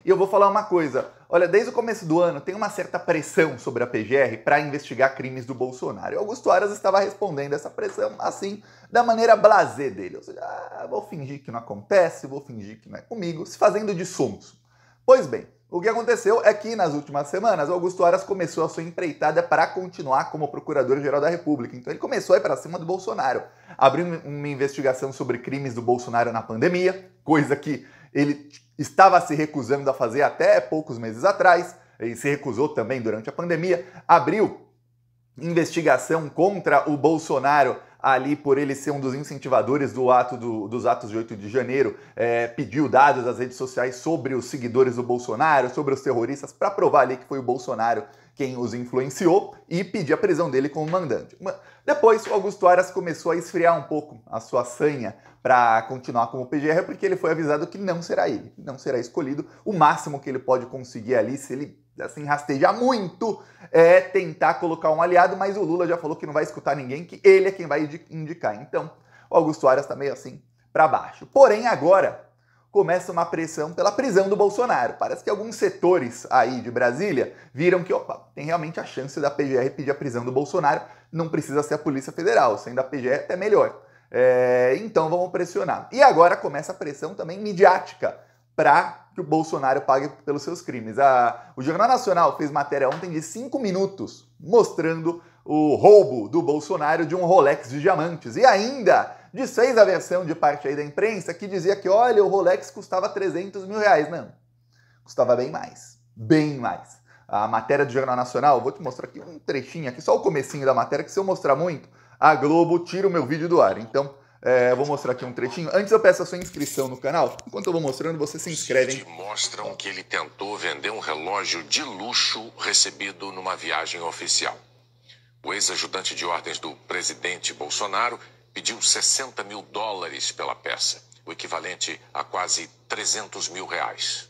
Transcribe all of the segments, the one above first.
E eu vou falar uma coisa, olha, desde o começo do ano tem uma certa pressão sobre a PGR para investigar crimes do Bolsonaro. E Augusto Aras estava respondendo essa pressão assim, da maneira blasé dele. Ou seja, vou fingir que não acontece, vou fingir que não é comigo, se fazendo de sonso. Pois bem, o que aconteceu é que nas últimas semanas Augusto Aras começou a sua empreitada para continuar como Procurador-Geral da República. Então ele começou a ir para cima do Bolsonaro. Abriu uma investigação sobre crimes do Bolsonaro na pandemia, coisa que ele estava se recusando a fazer até poucos meses atrás, e se recusou também durante a pandemia. Abriu investigação contra o Bolsonaro ali por ele ser um dos incentivadores dos atos de 8 de janeiro, pediu dados às redes sociais sobre os seguidores do Bolsonaro, sobre os terroristas, para provar ali que foi o Bolsonaro quem os influenciou e pedir a prisão dele como mandante. Depois, o Augusto Aras começou a esfriar um pouco a sua sanha para continuar como PGR, porque ele foi avisado que não será ele, não será escolhido. O máximo que ele pode conseguir ali, se ele assim rastejar muito, é tentar colocar um aliado, mas o Lula já falou que não vai escutar ninguém, que ele é quem vai indicar. Então, o Augusto Aras está meio assim para baixo. Porém, agora começa uma pressão pela prisão do Bolsonaro. Parece que alguns setores aí de Brasília viram que, opa, tem realmente a chance da PGR pedir a prisão do Bolsonaro, não precisa ser a Polícia Federal, sendo a PGR até melhor. Então vamos pressionar. E agora começa a pressão também midiática para que o Bolsonaro pague pelos seus crimes. O Jornal Nacional fez matéria ontem de 5 minutos mostrando o roubo do Bolsonaro de um Rolex de diamantes. E ainda desfez a versão de parte aí da imprensa que dizia que, olha, o Rolex custava 300 mil reais. Não, custava bem mais, bem mais. A matéria do Jornal Nacional, vou te mostrar aqui um trechinho, aqui só o comecinho da matéria, que se eu mostrar muito, a Globo tira o meu vídeo do ar. Então, vou mostrar aqui um trechinho. Antes eu peço a sua inscrição no canal. Enquanto eu vou mostrando, você se inscreve. Mostram que ele tentou vender um relógio de luxo recebido numa viagem oficial. O ex-ajudante de ordens do presidente Bolsonaro pediu 60 mil dólares pela peça, o equivalente a quase 300 mil reais.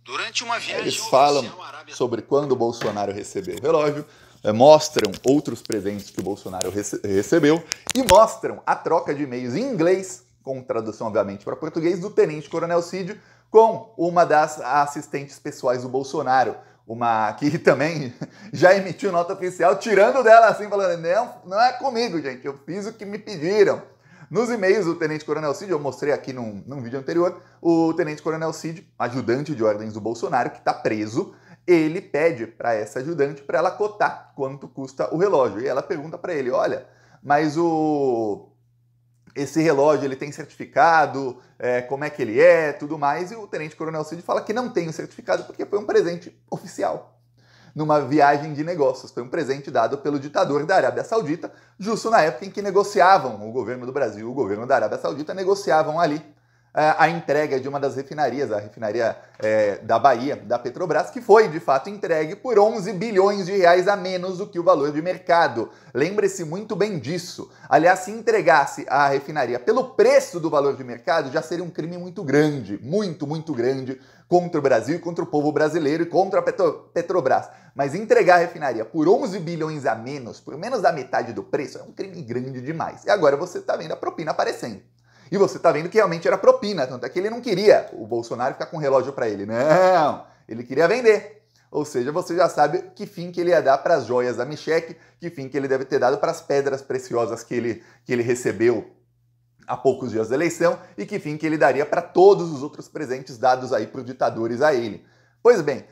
Durante uma viagem Eles falam sobre quando o Bolsonaro recebeu o relógio, mostram outros presentes que o Bolsonaro recebeu e mostram a troca de e-mails em inglês, com tradução obviamente para português, do Tenente Coronel Cid com uma das assistentes pessoais do Bolsonaro, uma que também já emitiu nota oficial, tirando dela assim, falando, não é comigo, gente, eu fiz o que me pediram. Nos e-mails do Tenente Coronel Cid, eu mostrei aqui num vídeo anterior, o Tenente Coronel Cid, ajudante de ordens do Bolsonaro, que está preso, ele pede para essa ajudante para ela cotar quanto custa o relógio. E ela pergunta para ele, olha, mas esse relógio ele tem certificado, como é que ele é, tudo mais. E o Tenente Coronel Cid fala que não tem o certificado porque foi um presente oficial numa viagem de negócios. Foi um presente dado pelo ditador da Arábia Saudita, justo na época em que negociavam, o governo do Brasil e o governo da Arábia Saudita negociavam ali a entrega de uma das refinarias, a refinaria da Bahia, da Petrobras, que foi, de fato, entregue por 11 bilhões de reais a menos do que o valor de mercado. Lembre-se muito bem disso. Aliás, se entregasse a refinaria pelo preço do valor de mercado, já seria um crime muito grande, muito, muito grande, contra o Brasil, contra o povo brasileiro e contra a Petrobras. Mas entregar a refinaria por 11 bilhões a menos, por menos da metade do preço, é um crime grande demais. E agora você está vendo a propina aparecendo. E você está vendo que realmente era propina, tanto é que ele não queria o Bolsonaro ficar com um relógio para ele. Não, ele queria vender. Ou seja, você já sabe que fim que ele ia dar para as joias da Micheque, que fim que ele deve ter dado para as pedras preciosas que ele recebeu há poucos dias da eleição e que fim que ele daria para todos os outros presentes dados aí por ditadores a ele. Pois bem,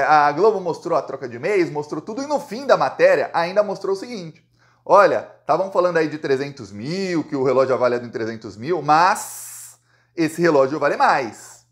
a Globo mostrou a troca de e-mails, mostrou tudo e no fim da matéria ainda mostrou o seguinte. Olha, estavam falando aí de 300 mil, que o relógio é avaliado em 300 mil, mas esse relógio vale mais.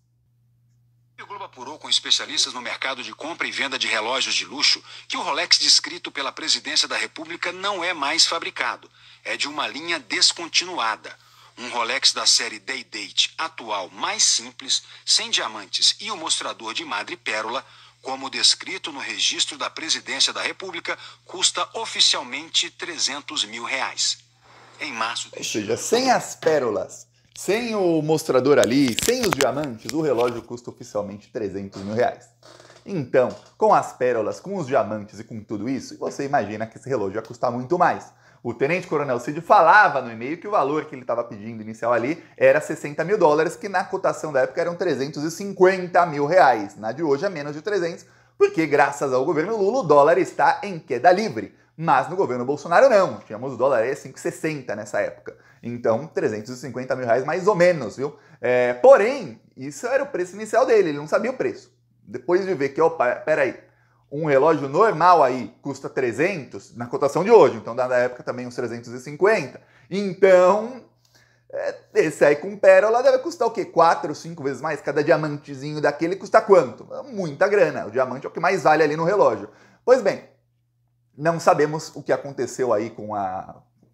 O Globo apurou com especialistas no mercado de compra e venda de relógios de luxo que o Rolex descrito pela Presidência da República não é mais fabricado. É de uma linha descontinuada. Um Rolex da série Day-Date atual mais simples, sem diamantes e o mostrador de madrepérola, como descrito no registro da Presidência da República, custa oficialmente 300 mil reais. Em março deste ano. Ou seja, sem as pérolas, sem o mostrador ali, sem os diamantes, o relógio custa oficialmente 300 mil reais. Então, com as pérolas, com os diamantes e com tudo isso, você imagina que esse relógio ia custar muito mais. O tenente-coronel Cid falava no e-mail que o valor que ele estava pedindo inicial ali era 60 mil dólares, que na cotação da época eram 350 mil reais. Na de hoje é menos de 300, porque graças ao governo Lula o dólar está em queda livre. Mas no governo Bolsonaro não, tínhamos o dólar a 5,60 nessa época. Então 350 mil reais mais ou menos, viu? Porém, isso era o preço inicial dele, ele não sabia o preço. Depois de ver que, opa, peraí, um relógio normal aí custa 300 na cotação de hoje, então da época também uns 350. Então, esse aí com pérola deve custar o quê? 4 ou 5 vezes mais? Cada diamantezinho daquele custa quanto? Muita grana. O diamante é o que mais vale ali no relógio. Pois bem, não sabemos o que aconteceu aí com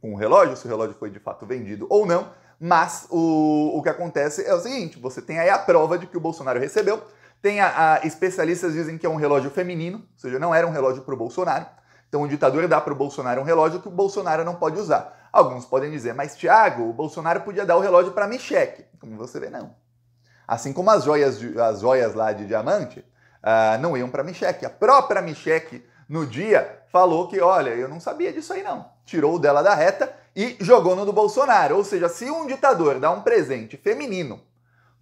o relógio, se o relógio foi de fato vendido ou não, mas o que acontece é o seguinte, você tem aí a prova de que o Bolsonaro recebeu. Tem especialistas dizem que é um relógio feminino, ou seja, não era um relógio para o Bolsonaro. Então o ditador dá para o Bolsonaro um relógio que o Bolsonaro não pode usar. Alguns podem dizer, mas Thiago, o Bolsonaro podia dar o relógio para Michele. Como você vê, não. Assim como as joias lá de diamante não iam para Michele. A própria Michele, no dia, falou que, olha, eu não sabia disso aí não. Tirou o dela da reta e jogou no do Bolsonaro. Ou seja, se um ditador dá um presente feminino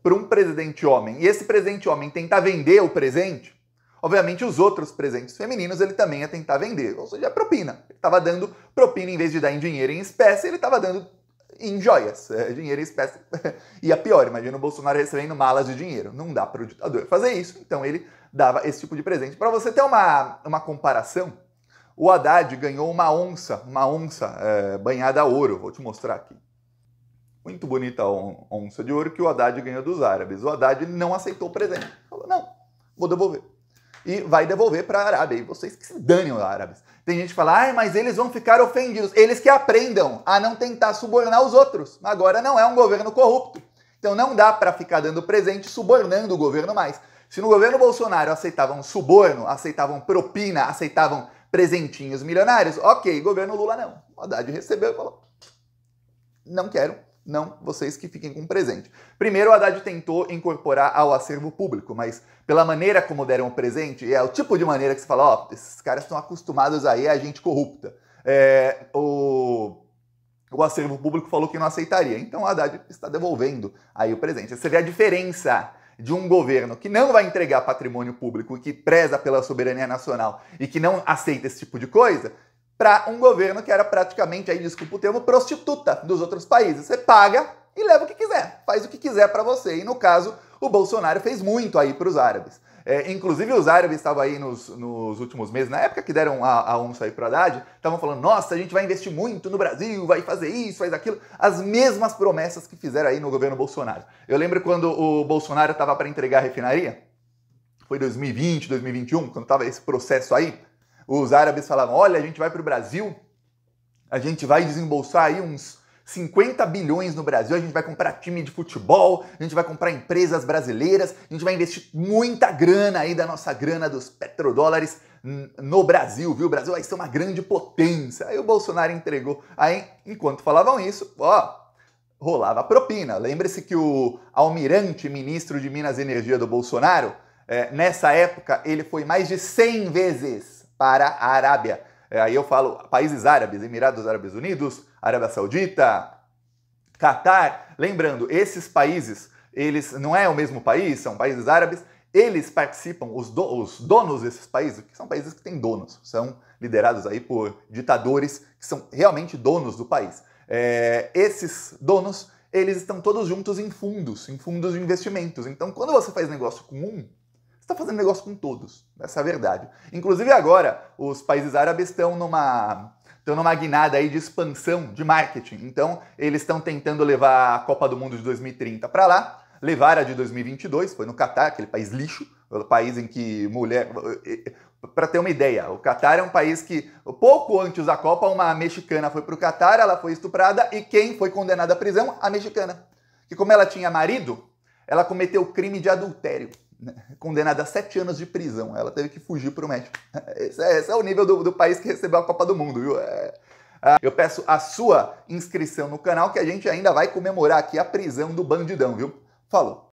para um presidente homem, e esse presidente homem tentar vender o presente, obviamente os outros presentes femininos ele também ia tentar vender, ou seja, a propina. Ele estava dando propina em vez de dar em dinheiro em espécie, ele estava dando em joias, dinheiro em espécie. E a pior, imagina o Bolsonaro recebendo malas de dinheiro. Não dá para o ditador fazer isso, então ele dava esse tipo de presente. Para você ter uma comparação, o Haddad ganhou uma onça banhada a ouro, vou te mostrar aqui. Muito bonita a onça de ouro que o Haddad ganhou dos árabes. O Haddad não aceitou o presente. Falou, não, vou devolver. E vai devolver para a Arábia. E vocês que se danem os árabes. Tem gente que fala, mas eles vão ficar ofendidos. Eles que aprendam a não tentar subornar os outros. Agora não é um governo corrupto. Então não dá para ficar dando presente subornando o governo mais. Se no governo Bolsonaro aceitavam suborno, aceitavam propina, aceitavam presentinhos milionários, ok, governo Lula não. O Haddad recebeu e falou, não quero. Não, vocês que fiquem com presente. Primeiro, o Haddad tentou incorporar ao acervo público, mas pela maneira como deram o presente, é o tipo de maneira que você fala, esses caras estão acostumados aí a gente corrupta. O acervo público falou que não aceitaria, então o Haddad está devolvendo aí o presente. Você vê a diferença de um governo que não vai entregar patrimônio público e que preza pela soberania nacional e que não aceita esse tipo de coisa, para um governo que era praticamente, aí desculpa o termo, prostituta dos outros países. Você paga e leva o que quiser, faz o que quiser para você. E no caso, o Bolsonaro fez muito aí para os árabes. Inclusive os árabes estavam aí nos últimos meses, na época que deram a onça aí para o Haddad, estavam falando, nossa, a gente vai investir muito no Brasil, vai fazer isso, faz aquilo. As mesmas promessas que fizeram aí no governo Bolsonaro. Eu lembro quando o Bolsonaro estava para entregar a refinaria, foi 2020, 2021, quando estava esse processo aí, os árabes falavam, olha, a gente vai para o Brasil, a gente vai desembolsar aí uns 50 bilhões no Brasil, a gente vai comprar time de futebol, a gente vai comprar empresas brasileiras, a gente vai investir muita grana aí da nossa grana dos petrodólares no Brasil, viu? O Brasil vai ser uma grande potência. Aí o Bolsonaro entregou. Aí, enquanto falavam isso, rolava propina. Lembre-se que o almirante ministro de Minas e Energia do Bolsonaro, nessa época, ele foi mais de 100 vezes para a Arábia. Aí eu falo países árabes, Emirados Árabes Unidos, Arábia Saudita, Catar. Lembrando, esses países, eles não é o mesmo país, são países árabes, eles participam, os donos desses países, que são países que têm donos, são liderados aí por ditadores que são realmente donos do país. Esses donos, eles estão todos juntos em fundos de investimentos. Então, quando você faz negócio com um, está fazendo negócio com todos, essa é a verdade. Inclusive agora, os países árabes estão numa guinada aí de expansão, de marketing. Então, eles estão tentando levar a Copa do Mundo de 2030 para lá, levaram a de 2022, foi no Catar, aquele país lixo, o país em que mulher... Para ter uma ideia, o Catar é um país que, pouco antes da Copa, uma mexicana foi para o Catar, ela foi estuprada, e quem foi condenada à prisão? A mexicana. Que como ela tinha marido, ela cometeu crime de adultério. Condenada a 7 anos de prisão. Ela teve que fugir para o México. Esse é o nível do país que recebeu a Copa do Mundo, viu? Eu peço a sua inscrição no canal que a gente ainda vai comemorar aqui a prisão do bandidão, viu? Falou!